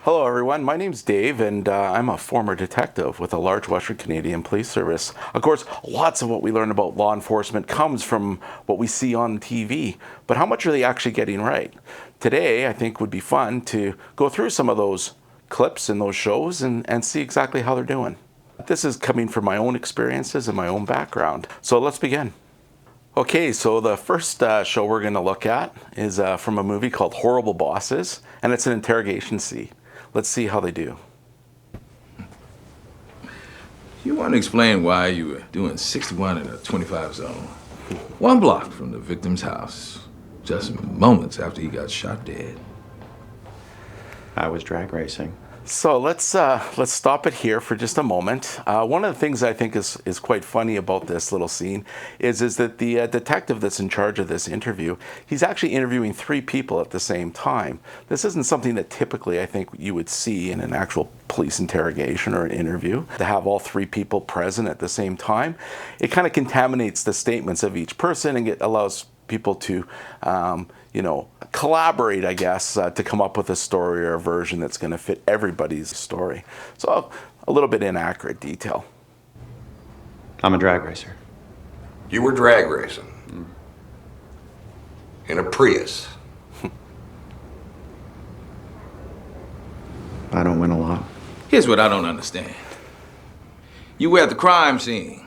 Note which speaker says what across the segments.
Speaker 1: Hello everyone, my name's Dave and I'm a former detective with a large Western Canadian police service. Of course, lots of what we learn about law enforcement comes from what we see on TV, but how much are they actually getting right? Today, I think would be fun to go through some of those clips in those shows and see exactly how they're doing. This is coming from my own experiences and my own background. So let's begin. Okay, so the first show we're going to look at is from a movie called Horrible Bosses, and it's an interrogation scene. Let's see how they do.
Speaker 2: You want to explain why you were doing 61 in a 25 zone? 1 block from the victim's house, just moments after he got shot dead.
Speaker 3: I was drag racing.
Speaker 1: So let's stop it here for just a moment. One of the things I think is quite funny about this little scene is that the detective that's in charge of this interview, he's actually interviewing 3 people at the same time. This isn't something that typically I think you would see in an actual police interrogation or an interview. To have all 3 people present at the same time, it kind of contaminates the statements of each person and it allows people to collaborate, I guess, to come up with a story or a version that's going to fit everybody's story. So a little bit inaccurate detail.
Speaker 3: I'm a drag racer.
Speaker 4: You were drag racing? In a Prius?
Speaker 3: I don't win a lot.
Speaker 2: Here's what I don't understand. You were at the crime scene. An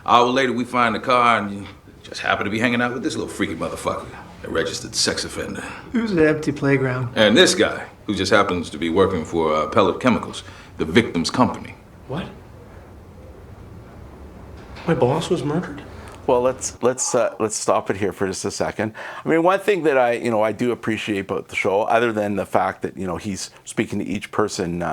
Speaker 2: hour later, we find the car and you just happen to be hanging out with this little freaky motherfucker, a registered sex offender.
Speaker 5: It was an empty playground.
Speaker 2: And this guy, who just happens to be working for Pellet Chemicals, the victim's company.
Speaker 6: What? My boss was murdered?
Speaker 1: Well, let's stop it here for just a second. I mean, one thing that I do appreciate about the show, other than the fact that he's speaking to each person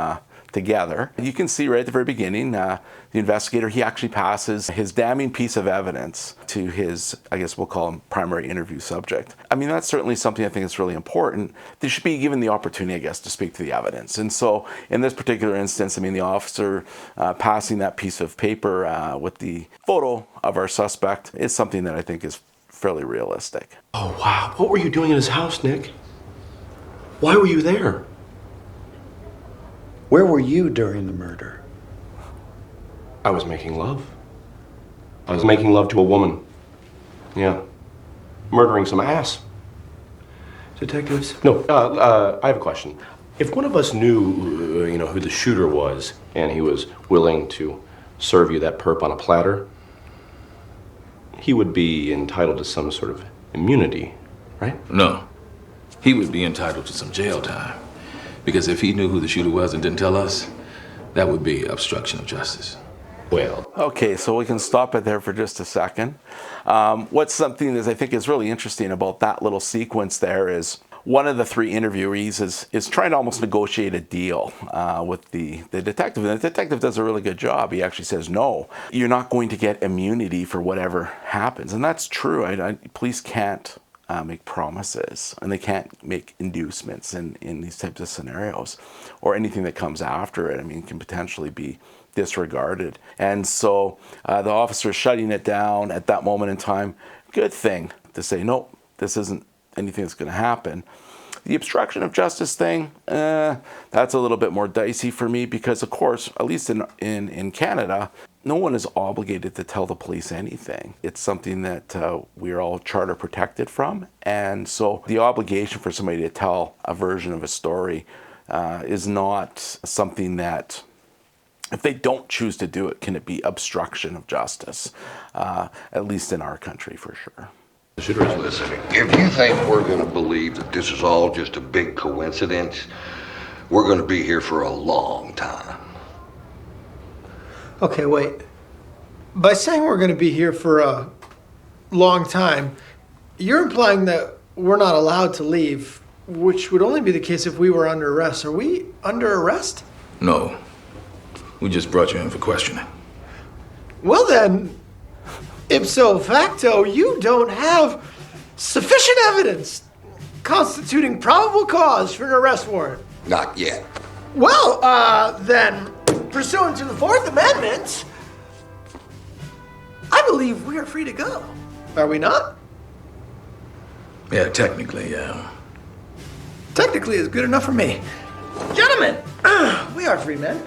Speaker 1: together, you can see right at the very beginning, the investigator, he actually passes his damning piece of evidence to his, I guess we'll call him, primary interview subject. I mean, that's certainly something I think is really important. They should be given the opportunity, I guess, to speak to the evidence. And so in this particular instance, I mean, the officer passing that piece of paper with the photo of our suspect is something that I think is fairly realistic.
Speaker 6: Oh, wow. What were you doing in his house, Nick? Why were you there?
Speaker 7: Where were you during the murder?
Speaker 6: I was making love. I was making love to a woman. Yeah. Murdering some ass.
Speaker 5: Detectives?
Speaker 6: No, I have a question. If one of us knew, who the shooter was, and he was willing to serve you that perp on a platter, he would be entitled to some sort of immunity, right?
Speaker 2: No, he would be entitled to some jail time. Because if he knew who the shooter was and didn't tell us, that would be obstruction of justice.
Speaker 6: Well.
Speaker 1: Okay, so we can stop it there for just a second. What's something that I think is really interesting about that little sequence there is one of the 3 interviewees is trying to almost negotiate a deal with the detective. And the detective does a really good job. He actually says, no, you're not going to get immunity for whatever happens. And that's true. Police can't make promises, and they can't make inducements in these types of scenarios, or anything that comes after it, I mean, can potentially be disregarded. And so the officer shutting it down at that moment in time, good thing to say, nope, this isn't anything that's going to happen. The obstruction of justice thing, that's a little bit more dicey for me because, of course, at least in Canada, no one is obligated to tell the police anything. It's something that we're all charter protected from. And so the obligation for somebody to tell a version of a story is not something that, if they don't choose to do it, can it be obstruction of justice, at least in our country for sure.
Speaker 4: Listen, if you think we're going to believe that this is all just a big coincidence, we're going to be here for a long time.
Speaker 5: Okay, wait. By saying we're going to be here for a long time, you're implying that we're not allowed to leave, which would only be the case if we were under arrest. Are we under arrest?
Speaker 2: No. We just brought you in for questioning.
Speaker 5: Well then, ipso facto, you don't have sufficient evidence constituting probable cause for an arrest warrant.
Speaker 4: Not yet.
Speaker 5: Well, then, pursuant to the 4th Amendment, I believe we are free to go. Are we not?
Speaker 2: Yeah, technically, yeah.
Speaker 5: Technically is good enough for me. Get men. We are free men.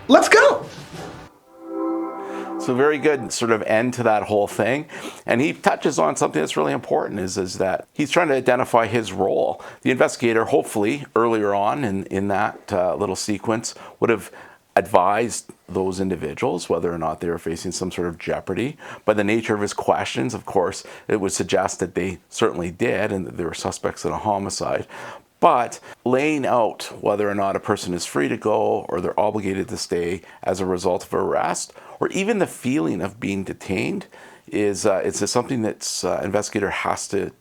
Speaker 5: Let's go.
Speaker 1: So very good sort of end to that whole thing. And he touches on something that's really important is that he's trying to identify his role. The investigator, hopefully, earlier on in that little sequence, would have advised those individuals whether or not they were facing some sort of jeopardy. By the nature of his questions, of course, it would suggest that they certainly did and that they were suspects in a homicide. But laying out whether or not a person is free to go or they're obligated to stay as a result of arrest, or even the feeling of being detained, is it's something that investigator has to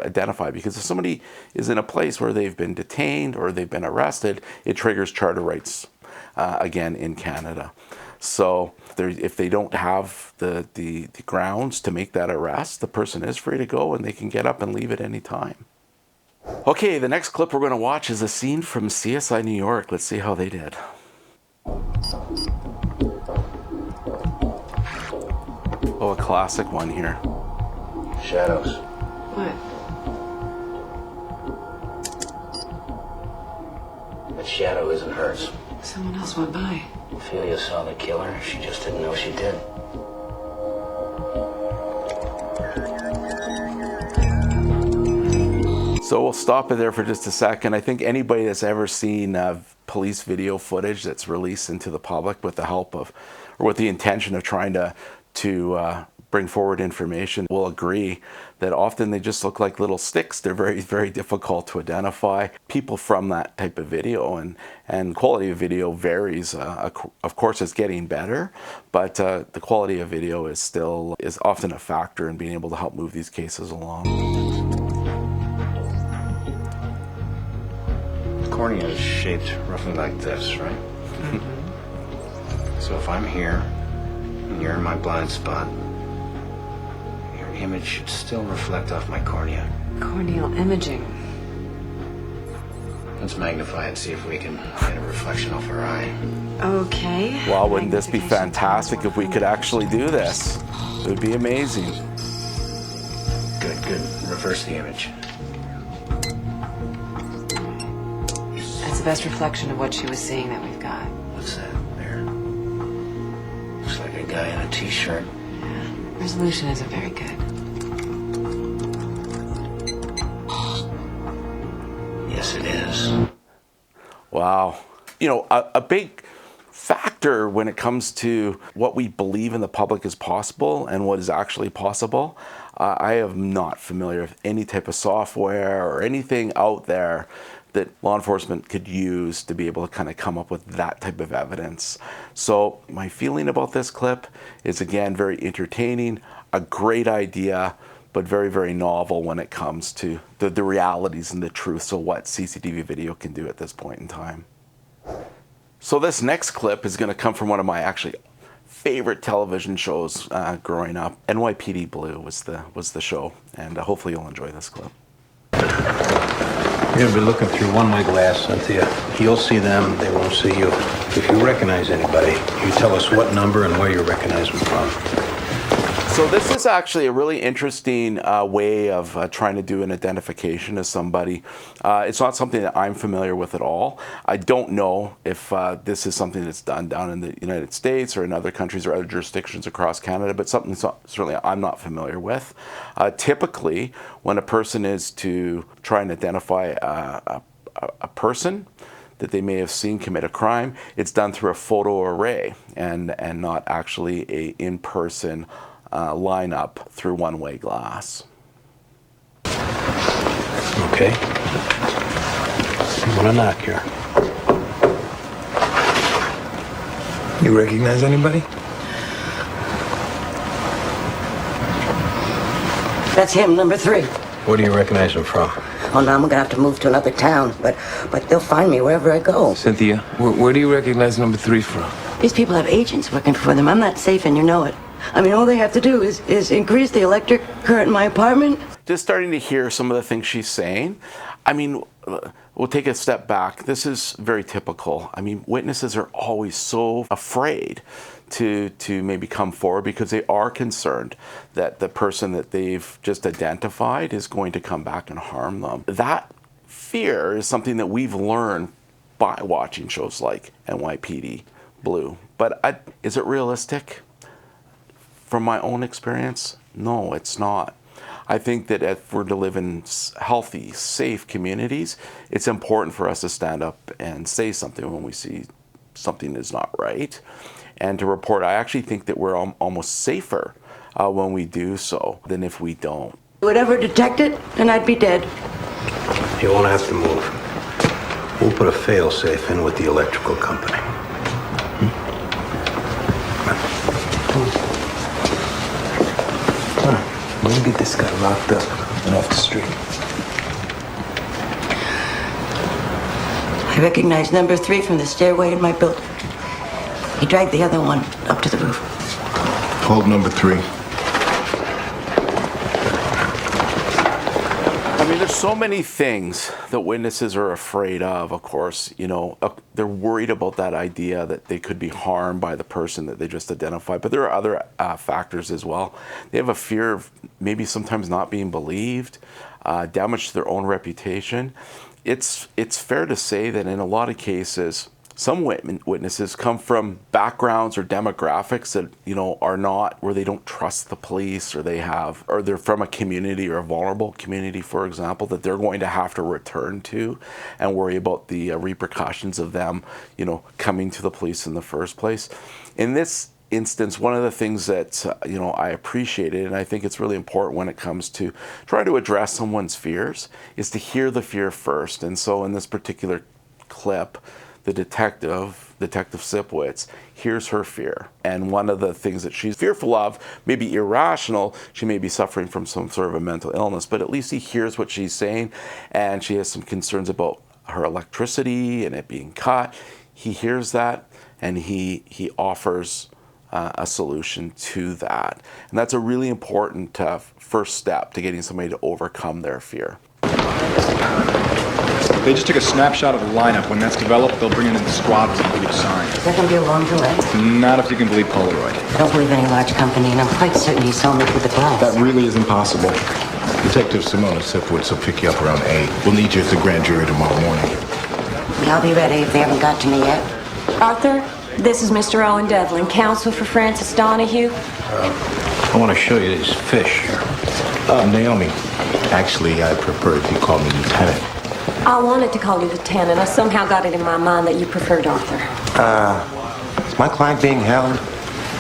Speaker 1: identify, because if somebody is in a place where they've been detained or they've been arrested, it triggers charter rights again in Canada. So if they don't have the grounds to make that arrest, the person is free to go and they can get up and leave at any time. Okay, the next clip we're going to watch is a scene from CSI New York. Let's see how they did. Oh, a classic one here.
Speaker 8: Shadows.
Speaker 9: What?
Speaker 8: That shadow isn't hers.
Speaker 9: Someone else went by.
Speaker 8: Ophelia saw the killer. She just didn't know she did.
Speaker 1: So we'll stop it there for just a second. I think anybody that's ever seen police video footage that's released into the public with the help of, or with the intention of trying to bring forward information will agree that often they just look like little sticks. They're very, very difficult to identify people from that type of video, and quality of video varies. Of course, it's getting better, but the quality of video is often a factor in being able to help move these cases along.
Speaker 8: Cornea is shaped roughly like this, right? So if I'm here and you're in my blind spot, your image should still reflect off my cornea.
Speaker 9: Corneal imaging.
Speaker 8: Let's magnify and see if we can get a reflection off her eye.
Speaker 9: Okay.
Speaker 1: Well, wouldn't this be fantastic if we could actually do this? It would be amazing.
Speaker 8: Good, good. Reverse the image.
Speaker 9: That's the best reflection of what she was seeing that we've got.
Speaker 8: What's that there? Looks like a guy in a t-shirt.
Speaker 9: Yeah. Resolution isn't very good.
Speaker 8: Yes, it is.
Speaker 1: Wow. You know, a big factor when it comes to what we believe in the public is possible and what is actually possible. I am not familiar with any type of software or anything out there that law enforcement could use to be able to kind of come up with that type of evidence. So my feeling about this clip is, again, very entertaining, a great idea, but very, very novel when it comes to the realities and the truths of what CCTV video can do at this point in time. So this next clip is going to come from one of my actually favorite television shows growing up. NYPD BLUE was the show, and hopefully you'll enjoy this clip.
Speaker 10: You're gonna be looking through one-way glass, Cynthia. You'll see them, they won't see you. If you recognize anybody, you tell us what number and where you recognize them from.
Speaker 1: So this is actually a really interesting way of trying to do an identification of somebody. It's not something that I'm familiar with at all. I don't know if this is something that's done down in the United States or in other countries or other jurisdictions across Canada, but something certainly I'm not familiar with. Typically, when a person is to try and identify a person that they may have seen commit a crime, it's done through a photo array and not actually a in-person line up through one-way glass.
Speaker 10: Okay. I'm gonna knock here. You recognize anybody?
Speaker 11: That's him, number 3.
Speaker 10: Where do you recognize him from?
Speaker 11: Oh, now I'm gonna have to move to another town, but they'll find me wherever I go.
Speaker 12: Cynthia, where do you recognize number 3 from?
Speaker 11: These people have agents working for them. I'm not safe, and you know it. I mean, all they have to do is increase the electric current in my apartment.
Speaker 1: Just starting to hear some of the things she's saying. I mean, we'll take a step back. This is very typical. I mean, witnesses are always so afraid to maybe come forward because they are concerned that the person that they've just identified is going to come back and harm them. That fear is something that we've learned by watching shows like NYPD BLUE. But is it realistic? From my own experience, no, it's not. I think that if we're to live in healthy, safe communities, it's important for us to stand up and say something when we see something is not right, and to report. I actually think that we're almost safer when we do so than if we don't.
Speaker 11: Would ever detect it, and I'd be dead.
Speaker 10: You won't have to move. We'll put a fail-safe in with the electrical company.
Speaker 12: We'll get this guy locked up and off the street.
Speaker 11: I recognize number 3 from the stairway in my building. He dragged the other one up to the roof.
Speaker 13: Hold number 3.
Speaker 1: I mean, there's so many things that witnesses are afraid of course. You know, they're worried about that idea that they could be harmed by the person that they just identified. But there are other factors as well. They have a fear of maybe sometimes not being believed, damage to their own reputation. It's fair to say that in a lot of cases, some witnesses come from backgrounds or demographics that, you know, are not where they don't trust the police, or they're from a community or a vulnerable community, for example, that they're going to have to return to and worry about the repercussions of them, you know, coming to the police in the first place. In this instance, one of the things that you know, I appreciated, and I think it's really important when it comes to trying to address someone's fears, is to hear the fear first. And so in this particular clip, the Detective Sipowicz, hears her fear. And one of the things that she's fearful of may be irrational. She may be suffering from some sort of a mental illness, but at least he hears what she's saying, and she has some concerns about her electricity and it being cut. He hears that, and he offers a solution to that. And that's a really important first step to getting somebody to overcome their fear.
Speaker 14: They just took a snapshot of the lineup. When that's developed, they'll bring in the squad and give you the sign.
Speaker 11: Is that going to be a long delay?
Speaker 14: Not if you can believe Polaroid.
Speaker 11: I don't believe any large company, and I'm quite certain he saw me through the glass.
Speaker 13: That really is impossible. Detective Simona Sipowicz will pick you up around 8. We'll need you at the grand jury tomorrow morning.
Speaker 11: I'll be ready if they haven't got to me yet.
Speaker 15: Arthur, this is Mr. Owen Devlin, counsel for Francis Donahue.
Speaker 10: I want to show you these fish.
Speaker 13: Naomi, actually, I prefer if you call me Lieutenant.
Speaker 15: I wanted to call you Lieutenant. I somehow got it in my mind that you preferred Arthur.
Speaker 8: Is my client being held?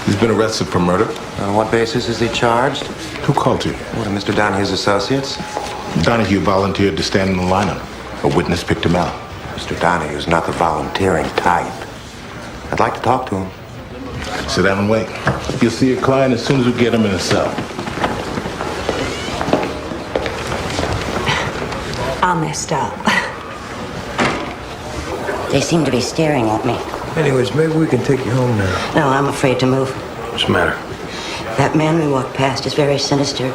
Speaker 13: He's been arrested for murder.
Speaker 8: On what basis is he charged?
Speaker 13: Who called you?
Speaker 8: One of Mr. Donahue's associates.
Speaker 13: Donahue volunteered to stand in the lineup. A witness picked him out.
Speaker 8: Mr. Donahue's not the volunteering type. I'd like to talk to him.
Speaker 13: Sit down and wait. You'll see your client as soon as we get him in a cell.
Speaker 15: I messed up.
Speaker 11: They seem to be staring at me.
Speaker 12: Anyways, maybe we can take you home now.
Speaker 11: No, I'm afraid to move.
Speaker 10: What's the matter?
Speaker 11: That man we walked past is very sinister.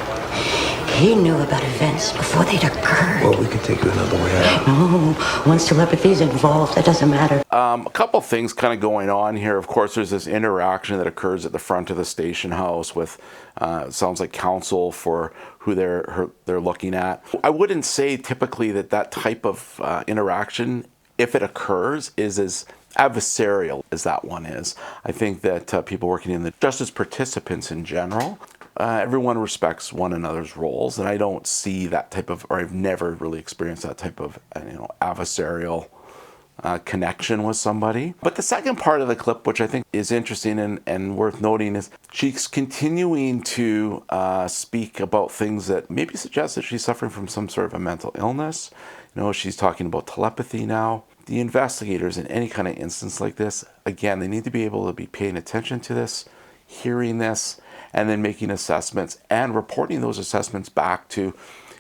Speaker 11: He knew about events before they'd occurred.
Speaker 12: Well, we can take you another way out.
Speaker 11: No, once telepathy's involved, that doesn't matter.
Speaker 1: A couple things kind of going on here. Of course, there's this interaction that occurs at the front of the station house with, sounds like counsel for who they're looking at. I wouldn't say typically that type of interaction, if it occurs, is as adversarial as that one is. I think that people working in just as participants in general, everyone respects one another's roles, and I don't see that type of, or I've never really experienced that type of, adversarial connection with somebody. But the second part of the clip, which I think is interesting and worth noting, is she's continuing to speak about things that maybe suggest that she's suffering from some sort of a mental illness. You know, she's talking about telepathy now. The investigators in any kind of instance like this, again, they need to be able to be paying attention to this, hearing this, and then making assessments and reporting those assessments back to,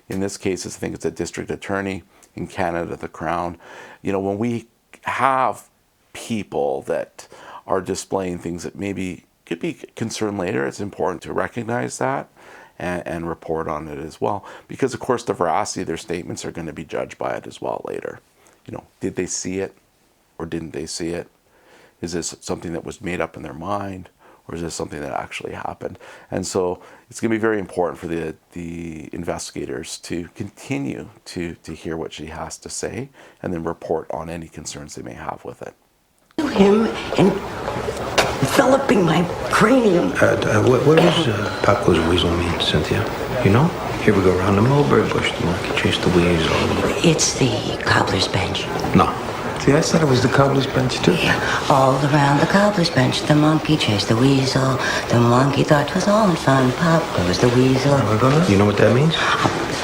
Speaker 1: in this case, I think it's a district attorney, in Canada, the Crown. You know, when we have people that are displaying things that maybe could be concern later, it's important to recognize that and report on it as well. Because, of course, the veracity of their statements are going to be judged by it as well later. You know, did they see it or didn't they see it? Is this something that was made up in their mind, or is this something that actually happened? And so it's going to be very important for the investigators to continue to hear what she has to say and then report on any concerns they may have with it.
Speaker 11: Him and enveloping my cranium.
Speaker 10: What does Pop Goes Weasel mean, Cynthia? You know? Here we go around the mulberry bush, the monkey chased the weasel.
Speaker 11: It's the cobbler's bench.
Speaker 10: No.
Speaker 12: See, I said it was the cobbler's bench, too.
Speaker 11: All around the cobbler's bench, the monkey chased the weasel. The monkey thought 'twas all in fun. Pop goes the weasel.
Speaker 10: You know what that means?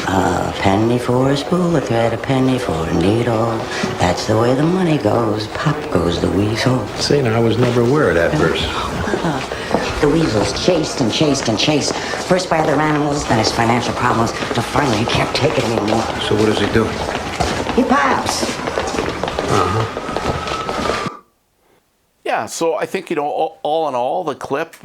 Speaker 11: A penny for a spool of thread, a penny for a needle. That's the way the money goes. Pop goes the weasel.
Speaker 10: See, now I was never aware of that verse.
Speaker 11: The weasel's chased and chased and chased. First by other animals, then his financial problems, till finally he can't take it anymore.
Speaker 10: So what does he do?
Speaker 11: He pops.
Speaker 1: Yeah, so I think, all in all, the clip,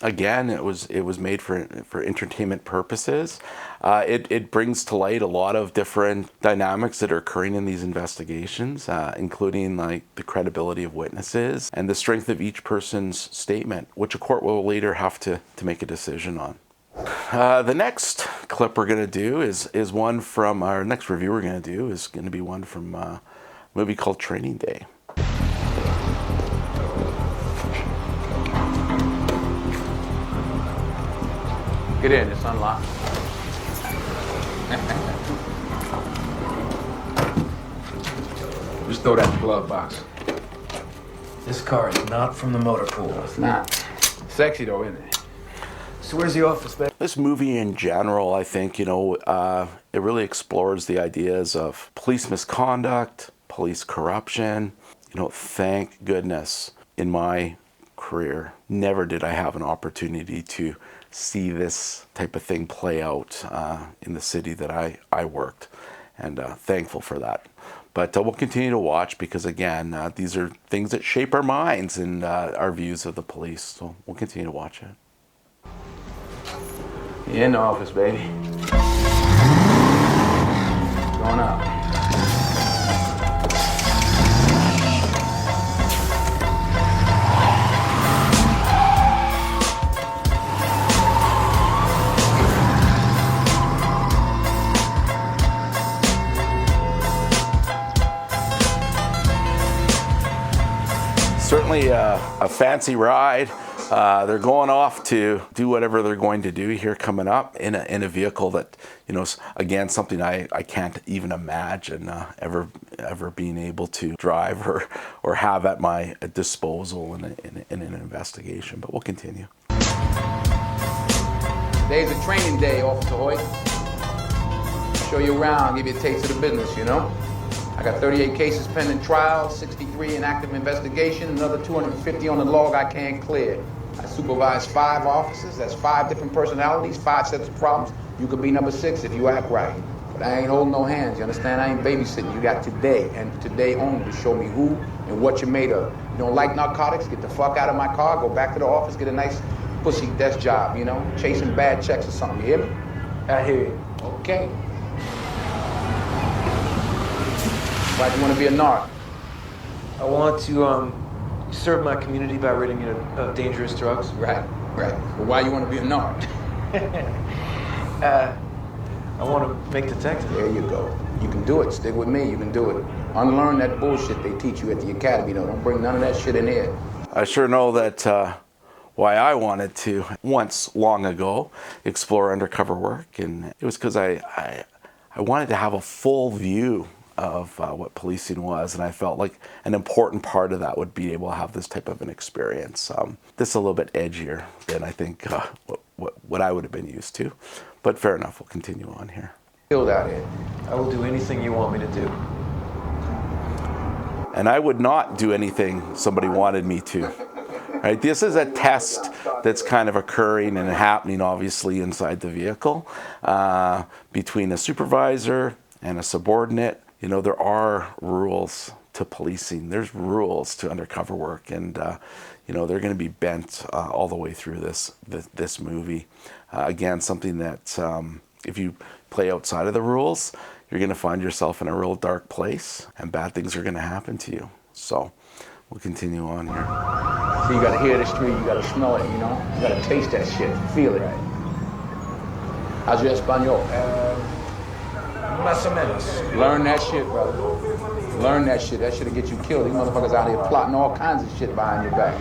Speaker 1: again, it was made for entertainment purposes. It brings to light a lot of different dynamics that are occurring in these investigations, including like the credibility of witnesses and the strength of each person's statement, which a court will later have to make a decision on. The next clip we're going to do is one from our next review we're going to do is going to be one from a movie called Training Day.
Speaker 16: Get in, it's unlocked. Just throw that in the glove box.
Speaker 12: This car is not from the motor pool.
Speaker 16: It's not. Sexy though, isn't it?
Speaker 12: So where's the office, man?
Speaker 1: This movie in general, I think, it really explores the ideas of police misconduct, police corruption. Thank goodness in my career, never did I have an opportunity to see this type of thing play out in the city that I worked, and thankful for that. But we'll continue to watch because, again, these are things that shape our minds and our views of the police. So we'll continue to watch it.
Speaker 16: You're in the office, baby. Going up.
Speaker 1: Certainly a fancy ride. They're going off to do whatever they're going to do here coming up in a vehicle that, again, something I can't even imagine ever being able to drive or have at my disposal in an investigation. But we'll continue.
Speaker 16: Today's a training day, Officer Hoyt. Show you around, give you a taste of the business, I got 38 cases pending trial, 63 in active investigation, another 250 on the log I can't clear. I supervise 5 officers, that's 5 different personalities, 5 sets of problems. You could be number 6 if you act right. But I ain't holding no hands, you understand? I ain't babysitting. You got today, and today only, to show me who and what you're made of. You don't like narcotics? Get the fuck out of my car, go back to the office, get a nice pussy desk job, chasing bad checks or something, you hear me?
Speaker 12: I hear you.
Speaker 16: Okay. Why'd you want to be a narc?
Speaker 12: I want to serve my community by ridding it of dangerous drugs.
Speaker 16: Right. But why you want to be a narc?
Speaker 12: I want to make detectives.
Speaker 16: There you go. You can do it. Stick with me. You can do it. Unlearn that bullshit they teach you at the academy, though. Don't bring none of that shit in here.
Speaker 1: I sure know that why I wanted to once long ago explore undercover work, and it was because I wanted to have a full view of what policing was, and I felt like an important part of that would be able to have this type of an experience. This is a little bit edgier than I think what I would have been used to, but fair enough, we'll continue on here.
Speaker 16: Killed out here.
Speaker 12: I will do anything you want me to do.
Speaker 1: And I would not do anything somebody wanted me to. Right? This is a test that's kind of occurring and happening obviously inside the vehicle between a supervisor and a subordinate. There are rules to policing. There's rules to undercover work, and they're going to be bent all the way through this movie. Again, something that if you play outside of the rules, you're going to find yourself in a real dark place, and bad things are going to happen to you. So we'll continue on here.
Speaker 16: So you gotta hear the street, you gotta smell it, you know? You gotta taste that shit, feel it. How's your Espanol?
Speaker 12: Más o menos.
Speaker 16: Learn that shit, brother. Learn that shit. That shit'll get you killed. These motherfuckers out here plotting all kinds of shit behind your back.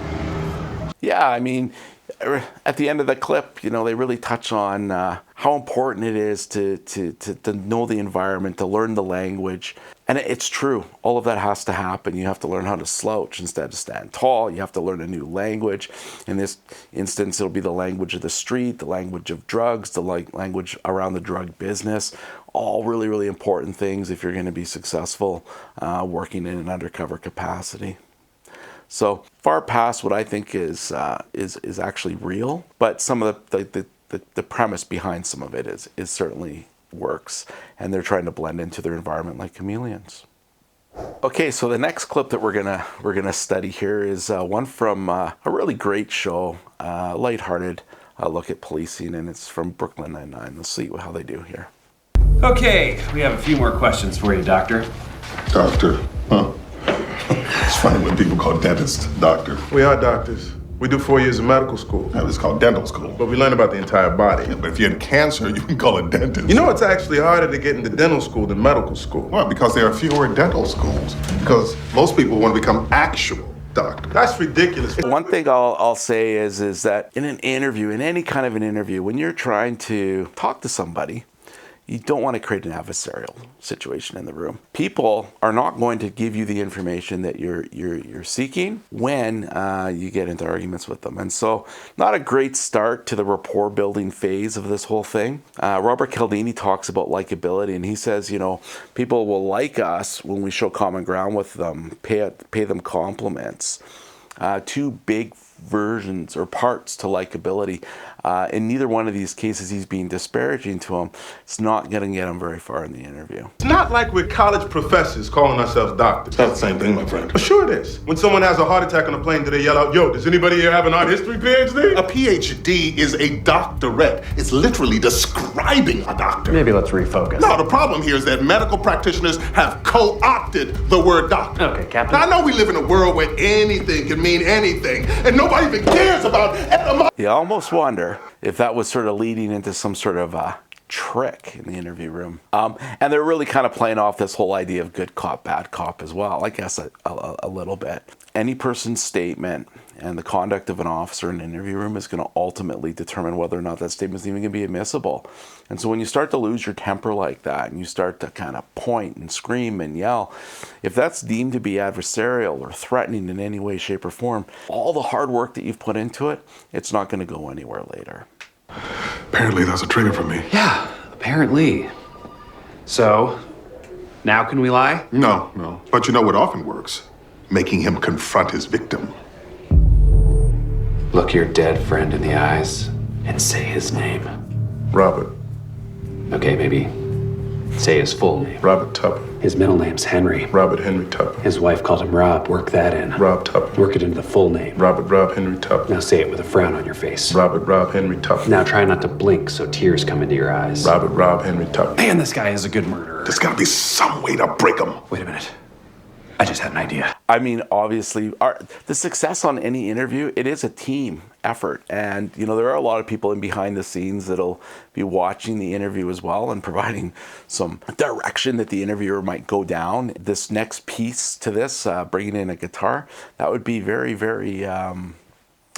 Speaker 1: Yeah, I mean, at the end of the clip, you know, they really touch on how important it is to know the environment, to learn the language. And it's true. All of that has to happen. You have to learn how to slouch instead of stand tall. You have to learn a new language. In this instance, it'll be the language of the street, the language of drugs, the language around the drug business. All really, really important things if you're going to be successful working in an undercover capacity. So far past what I think is actually real, but some of the premise behind some of it is certainly works, and they're trying to blend into their environment like chameleons. Okay, so the next clip that we're gonna study here is one from a really great show, lighthearted look at policing, and it's from Brooklyn Nine-Nine. Let's see how they do here.
Speaker 17: Okay, we have a few more questions for you, Doctor.
Speaker 13: Doctor, huh? It's funny when people call dentists doctor.
Speaker 18: We are doctors. We do 4 years of medical school.
Speaker 13: It's called dental school.
Speaker 18: But we learn about the entire body.
Speaker 13: Yeah, but if you had cancer, you can call it dentist.
Speaker 18: You know, it's actually harder to get into dental school than medical school.
Speaker 13: Well, because there are fewer dental schools. Because most people want to become actual doctors.
Speaker 18: That's ridiculous.
Speaker 1: One thing I'll say is that in an interview, in any kind of an interview, when you're trying to talk to somebody, you don't want to create an adversarial situation in the room. People are not going to give you the information that you're seeking when you get into arguments with them. And so, not a great start to the rapport building phase of this whole thing. Robert Cialdini talks about likability, and he says, you know, people will like us when we show common ground with them, pay them compliments. Two big versions or parts to likability. In neither one of these cases, he's being disparaging to him. It's not going to get him very far in the interview.
Speaker 18: It's not like we're college professors calling ourselves doctors.
Speaker 13: That's the same thing, my friend.
Speaker 18: Well, sure it is. When someone has a heart attack on a plane, do they yell out, yo, does anybody here have an art history PhD?
Speaker 13: A PhD is a doctorate. It's literally describing a doctor.
Speaker 3: Maybe let's refocus.
Speaker 13: No, the problem here is that medical practitioners have co-opted the word doctor.
Speaker 3: Okay, Captain.
Speaker 13: Now, I know we live in a world where anything can mean anything, and nobody even cares about etymology.
Speaker 1: You almost wonder if that was sort of leading into some sort of trick in the interview room. And they're really kind of playing off this whole idea of good cop, bad cop as well, I guess a little bit. Any person's statement and the conduct of an officer in an interview room is going to ultimately determine whether or not that statement is even going to be admissible. And so when you start to lose your temper like that and you start to kind of point and scream and yell, if that's deemed to be adversarial or threatening in any way, shape, or form, all the hard work that you've put into it, it's not going to go anywhere later.
Speaker 13: Apparently that's a trigger for me.
Speaker 17: Yeah, apparently. So, now can we lie?
Speaker 13: No. But you know what often works? Making him confront his victim.
Speaker 17: Look your dead friend in the eyes and say his name.
Speaker 18: Robert.
Speaker 17: Okay, maybe say his full name.
Speaker 18: Robert Tupper.
Speaker 17: His middle name's Henry.
Speaker 18: Robert Henry Tupper.
Speaker 17: His wife called him Rob. Work that in.
Speaker 18: Rob Tupper.
Speaker 17: Work it into the full name.
Speaker 18: Robert Rob Henry Tupper.
Speaker 17: Now say it with a frown on your face.
Speaker 18: Robert Rob Henry Tupper.
Speaker 17: Now try not to blink so tears come into your eyes.
Speaker 18: Robert Rob Henry Tupper.
Speaker 17: Man, this guy is a good murderer.
Speaker 13: There's gotta be some way to break him.
Speaker 17: Wait a minute. I just had an idea.
Speaker 1: I mean, obviously, the success on any interview, it is a team effort. And, you know, there are a lot of people in behind the scenes that'll be watching the interview as well and providing some direction that the interviewer might go down. This next piece to this, bringing in a guitar, that would be very, very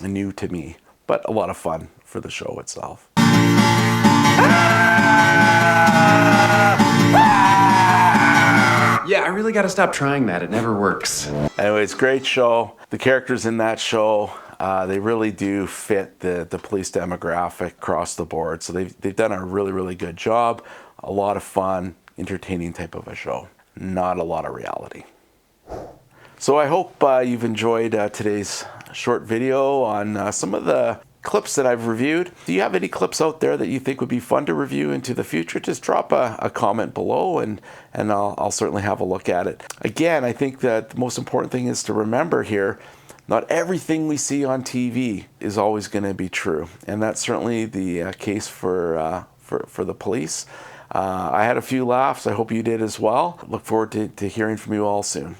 Speaker 1: new to me, but a lot of fun for the show itself.
Speaker 17: Yeah, I really gotta stop trying that. It never works.
Speaker 1: Anyways, great show. The characters in that show, they really do fit the police demographic across the board. So they've done a really, really good job. A lot of fun, entertaining type of a show. Not a lot of reality. So I hope you've enjoyed today's short video on some of the clips that I've reviewed. Do you have any clips out there that you think would be fun to review into the future? Just drop a comment below and I'll certainly have a look at it. Again, I think that the most important thing is to remember here, not everything we see on TV is always going to be true. And that's certainly the case for the police. I had a few laughs. I hope you did as well. Look forward to hearing from you all soon.